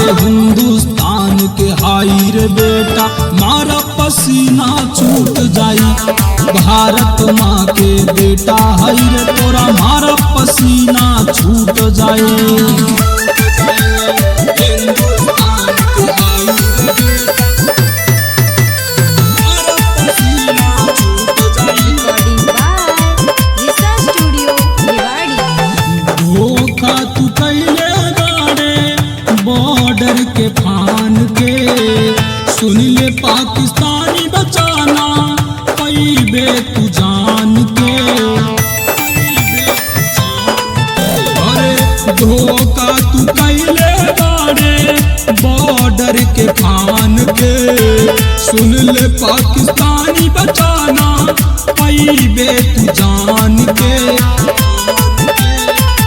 अरे हिंदुस्तान के हाई रे बेटा मारा पसीना छूट जाई। भारत माँ के बेटा हाई रे तोरा मारा पसीना छूट जाई। हिंदुस्तान के हाई रे बेटा मारा पसीना छूट जाई। धोखा तू कैले बाड़े बॉर्डर के फान के, सुन ले पाकिस्तानी बचाना पैबे तू जान के। अरे धोखा तू कैले बाड़े बॉर्डर के फान के, सुन ले पाकिस्तानी बचाना पैबे तू जान के।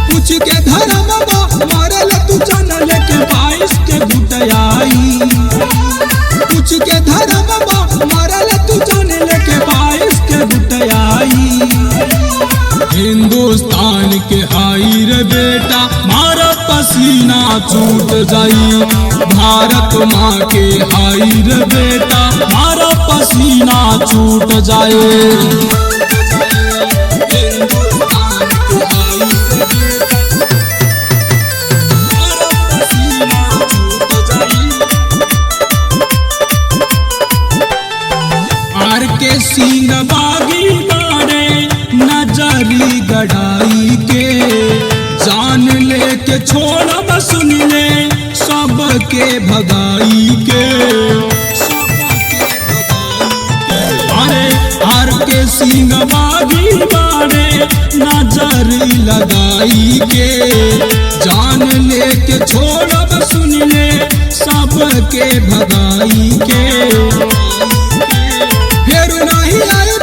कुछ के धर्म मारल तू चनल के 22 के गुटयाई। कुछ के धर्म मारल तू चनल के 22 के गुटयाई। हिंदुस्तान के हाई रे बेटा मारा पसीना छूट जाई। भारत माँ के हाई रे बेटा मारा पसीना छूट जाए। के सीन बागी बाड़े नजरी गढ़ाई के, जान लेके छोड़ सुन ले सबके भगाई के। अरे हर के सीन बागी बाड़े नजरी लगाई के, जान लेके छोड़ सुन ले सबके भगाई के। फेरू नहीं आए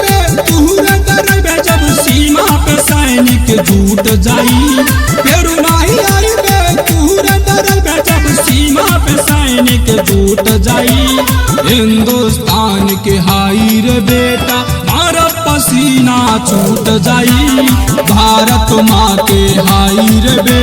तुहरे डरबे जब सीमा पे सैनिक झूठ जाई। फेरू नहीं आए तुहरे डरबे जब सीमा पे सैनिक झूठ जाई। हिंदुस्तान के हाई रे बेटा मारा पसीना छूट जाई। भारत माँ के हाई रे बेटा